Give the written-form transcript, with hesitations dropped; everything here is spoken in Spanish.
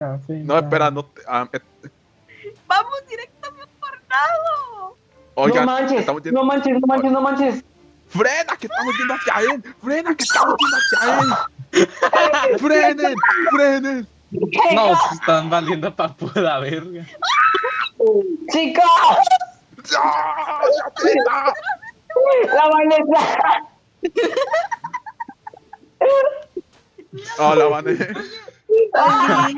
No, espera, no. Vamos directamente al tornado. Oigan, No manches, estamos no manches, no manches, no manches. ¡Frena, que estamos yendo hacia él! ¡Frena, que estamos yendo hacia él! ¡Frenen! ¡Frenen! No, se están valiendo pa' pura verga. ¡Chicos! ¡Ya! ¡Ya frena! ¡La Vanessa! Hola, Vané. Oli.